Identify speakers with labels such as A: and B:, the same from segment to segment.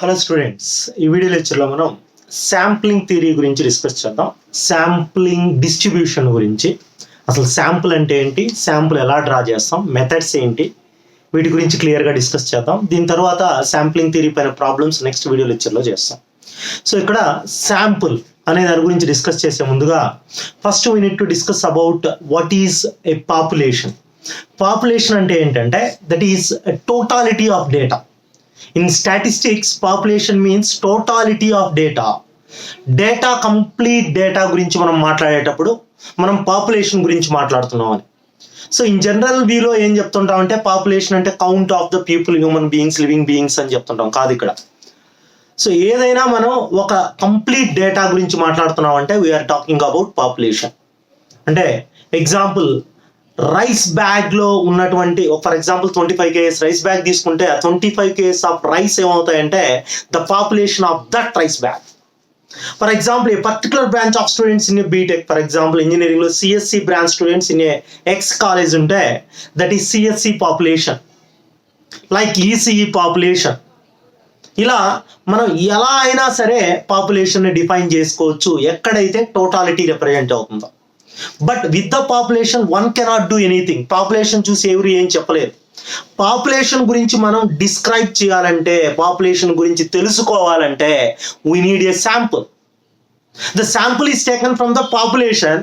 A: Hello students, ఈ video లెక్చర్లో మనం శాంప్లింగ్ థియరీ గురించి డిస్కస్ చేద్దాం. శాంప్లింగ్ డిస్ట్రిబ్యూషన్ గురించి, అసలు శాంపుల్ అంటే ఏంటి, శాంపుల్ ఎలా డ్రా చేస్తాం, మెథడ్స్ ఏంటి, వీటి గురించి క్లియర్గా డిస్కస్ చేద్దాం. దీని తర్వాత శాంప్లింగ్ థియరీ పైన ప్రాబ్లమ్స్ నెక్స్ట్ వీడియో లెక్చర్లో చేస్తాం. సో ఇక్కడ శాంపుల్ అనే దాని గురించి డిస్కస్ చేసే ముందుగా first we need to discuss about what is a population. Population అంటే ఏంటంటే that is totality of data. In statistics, population means totality of data. Data complete data గురించి మనం మాట్లాడేటప్పుడు మనం పాపులేషన్ గురించి మాట్లాడుతున్నాం అని. సో ఇన్ జనరల్ వ్యూలో ఏం చెప్తుంటాం అంటే పాపులేషన్ అంటే count of the people, human beings, living beings అని చెప్తుంటాం. కాదు ఇక్కడ. సో ఏదైనా మనం ఒక కంప్లీట్ డేటా గురించి మాట్లాడుతున్నాం అంటే వీఆర్ టాకింగ్ అబౌట్ పాపులేషన్. అంటే ఎగ్జాంపుల్, రైస్ బ్యాగ్ లో ఉన్నటువంటి for example 25 kgs rice bag తీసుకుంటే 25 kgs ఆఫ్ రైస్ ఏమవుతాయంటే the population of that rice bag. For example a particular branch of students in a BTech, for example engineering లో CSC branch students in a X college ఉంటే that is CSC population, like ECE population. ఇలా మనం ఎలా అయినా సరే population ని define చేసుకోవచ్చు ఎక్కడైతే టోటాలిటీ రిప్రజెంట్ అవుతుందో. But with the population one cannot do anything. Population చూసి ఎవరు ఏం చెప్పలేరు. పాపులేషన్ గురించి మనం డిస్క్రైబ్ చేయాలంటే, పాపులేషన్ గురించి తెలుసుకోవాలంటే we need a sample. The sample is taken from the population.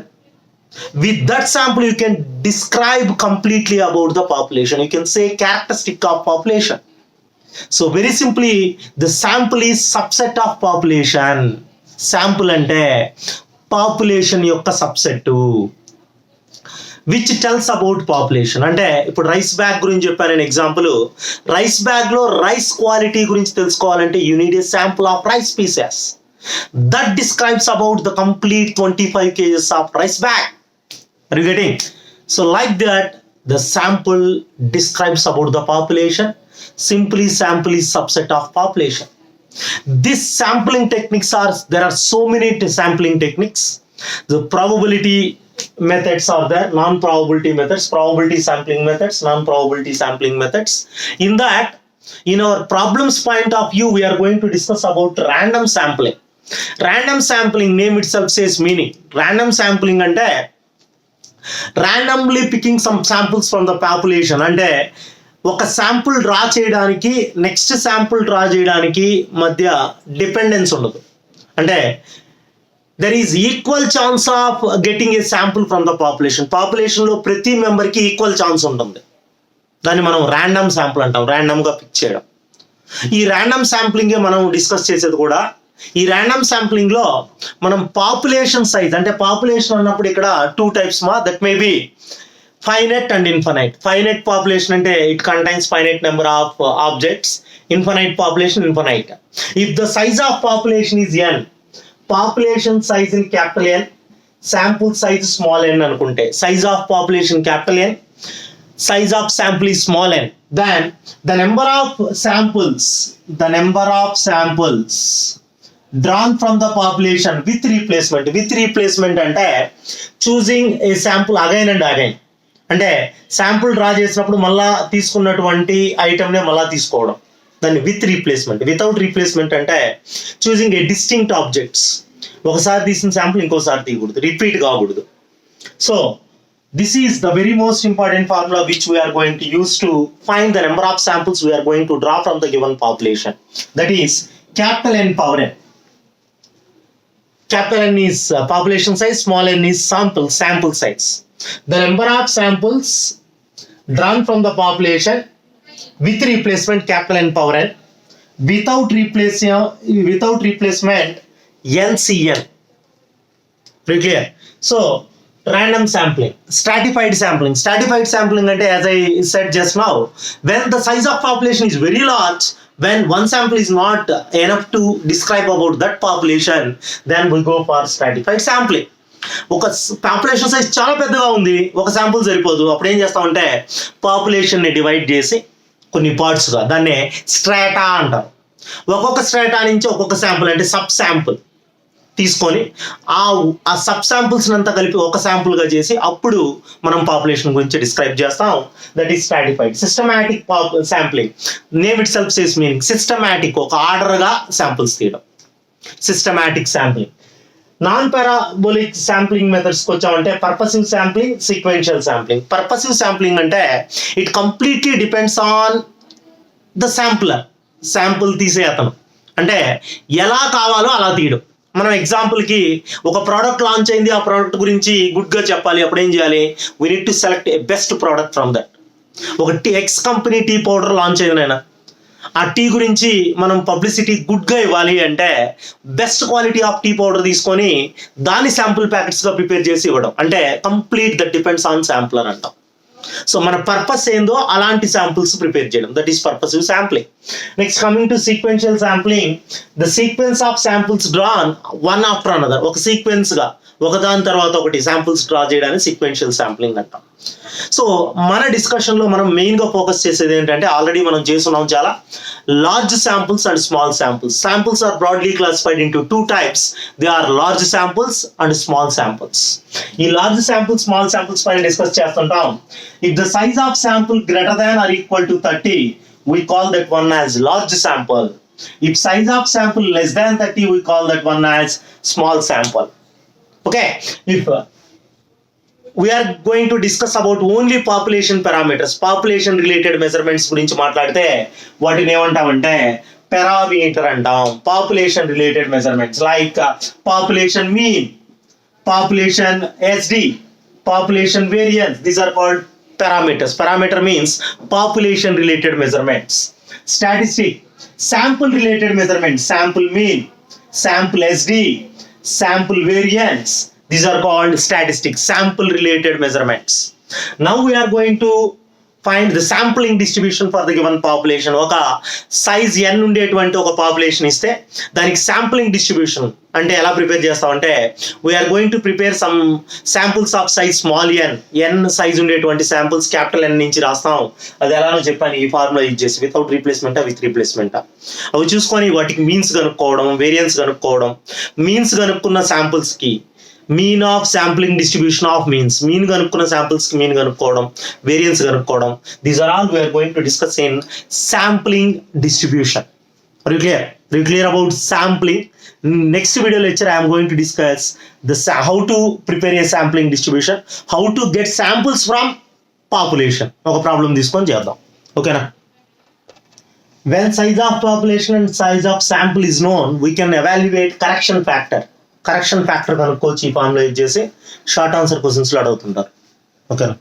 A: With that sample you can describe completely about the population. You can say characteristic of population. So very simply the sample is subset of population. Sample ante population యొక్క subset which tells about population. అంటే ఇప్పుడు rice bag గురించి చెప్పాను నేను example. Rice bag లో rice quality గురించి తెలుసుకోవాలంటే you need a sample of rice pieces that describes about the complete 25 kgs of rice bag. Are you getting? So like that the sample describes about the population. Simply sample is subset of population. This sampling techniques there are so many sampling techniques. The probability methods are there, non-probability methods, probability sampling methods, non-probability sampling methods. In that, in our problems point of view, we are going to discuss about random sampling. Random sampling, name itself says meaning. Random sampling ante randomly picking some samples from the population. అంటే ఒక sample draw చేయడానికి next sample draw చేయడానికి మధ్య dependence ఉండదు. అంటే there is equal chance of getting a sample from the population. పాపులేషన్లో ప్రతి మెంబర్కి ఈక్వల్ ఛాన్స్ ఉంటుంది. దాన్ని మనం ర్యాండమ్ శాంపుల్ అంటాం, ర్యాండమ్గా పిక్ చేయడం. ఈ ర్యాండమ్ శాంప్లింగే మనం డిస్కస్ చేసేది కూడా. ఈ ర్యాండమ్ శాంప్లింగ్లో మనం పాపులేషన్ సైజ్, అంటే పాపులేషన్ అన్నప్పుడు ఇక్కడ 2 types that may be finite and infinite. Finite population ante it contains finite number of objects. Infinite population, infinite. If the size of population is n, population size in capital N, sample size small n anukunte, size of population capital N, size of sample is small n, then the number of samples drawn from the population with replacement ante choosing a sample again and again. అంటే sample draw చేసినప్పుడు మళ్ళా తీసుకున్నటువంటి ఐటమ్నే మళ్ళా తీసుకోవడం, దాన్ని with replacement. Without replacement అంటే choosing a distinct objects. ఒకసారి తీసిన శాంపుల్ ఇంకోసారి తీయకూడదు, రిపీట్ కాకూడదు. So this is the very most important formula which we're going to use to find the number of samples we're going to draw from the given population. That is capital N power n. Capital N is population size, small n is sample size. The number of samples drawn from the population with replacement capital N power n, without replacement NCN. Very clear? So random sampling, stratified sampling ante as I said just now, when the size of population is very large, when one sample is not enough to describe about that population, then we go for stratified sampling. ఒక population size చాలా పెద్దగా ఉంది, ఒక sample సరిపోదు. అప్పుడు ఏం చేస్తామంటే పాపులేషన్ని divide చేసి కొన్ని పార్ట్స్గా, దాన్నే స్ట్రాటా అంటారు. ఒక్కొక్క స్ట్రాటా నుంచి ఒక్కొక్క శాంపుల్ అంటే సబ్ శాంపుల్ తీసుకొని ఆ సబ్ శాంపుల్స్ అంతా కలిపి ఒక శాంపుల్ గా చేసి అప్పుడు మనం పాపులేషన్ గురించి డిస్క్రైబ్ చేస్తాం. That is stratified. Systematic sampling, name itself says meaning. Systematic, ఒక ఆర్డర్ గా శాంపుల్స్ తీయడం, systematic sampling. Non parabolic sampling methods కి వచ్చామంటే purposive sampling, sequential sampling. Purposive sampling అంటే it completely depends on the sampler, sample తీసే అతను, అంటే ఎలా కావాలో అలా తీయడం. మనం ఎగ్జాంపుల్కి ఒక ప్రోడక్ట్ లాంచ్ అయింది, ఆ ప్రోడక్ట్ గురించి గుడ్గా చెప్పాలి, అప్పుడు ఏం చేయాలి? We need to select a best product from that. ఒక X company tea powder launch అయింది నాయన, ఆ టీ గురించి మనం పబ్లిసిటీ గుడ్గా ఇవ్వాలి అంటే best quality of tea powder తీసుకొని దాన్ని శాంపుల్ ప్యాకెట్స్గా ప్రిపేర్ చేసి ఇవ్వడం. అంటే complete that depends on sampler అంటాం. సో మన పర్పస్ ఏందో అలాంటి శాంపుల్స్ ప్రిపేర్ చేయడం, that is purposive sampling. Next coming to sequential sampling, the sequence of samples drawn one after another. ఒక సీక్వెన్స్ గా ఒకదాని తర్వాత ఒకటి శాంపుల్స్ డ్రా చేయడానికి సీక్వెన్షియల్ శాంప్లింగ్ అంటాం. సో మన డిస్కషన్ లో మనం మెయిన్ గా ఫోకస్ చేసేది ఏంటంటే, ఆల్రెడీ మనం చేస్తున్నాం చాలా, large samples and small samples. Samples are broadly classified into two types. They are large samples and small samples. ఈ లార్జ్ శాంపుల్స్, స్మాల్ శాంపుల్స్ పైన డిస్కస్ చేస్తుంటాం. If the size of sample greater than or equal to 30, we call that one as large sample. If size of sample less than 30, we call that one as small sample. Okay, if we are going to discuss about only population parameters, population related measurements గురించి మాట్లాడితే వాటిని ఏమంటామంటే parameter అంటాం. Population related measurements like population mean, population SD, population variance, these are called parameters. Parameter means population related measurements. Statistic, sample related measurements, sample mean, sample SD, sample variance, these are called statistics, sample related measurements. Now we are going to find the sampling distribution for the given population. ఒక size n ఉండేటువంటి ఒక population ఇస్తే దానికి sampling distribution అంటే ఎలా prepare చేస్తామంటే, we're going to prepare some samples of size small n size ఉండేటువంటి samples capital N నుంచి రాస్తాం. అది ఎలానో చెప్పాను, ఈ ఫార్ములా యూజ్ చేసి వితౌట్ రీప్లేస్మెంటా విత్ రీప్లేస్మెంటా అవి చూసుకొని వాటికి మీన్స్ కనుక్కోవడం, వేరియన్స్ కనుక్కోవడం. మీన్స్ కనుక్కున్న శాంపుల్స్కి mean of sampling distribution of means, mean కనుక్కున్న శాంపుల్స్ కి మీన్ కనుక్కోవడం, వేరియన్స్ కనుక్కోవడం. These are all we're going to discuss in sampling distribution. Are you clear? Are you clear about sampling? Next video lecture I am going to discuss how to prepare a sampling distribution, how to get samples from population. ఒక problem తీసుకొని చేద్దాం, ఓకేనా? When size of population and size of sample is known, we can evaluate correction factor. Correction factor కనుక్కోవచ్చు ఈ formula use చేసి. Short answer questions లో అడుగుతుంటారు, ఓకేనా?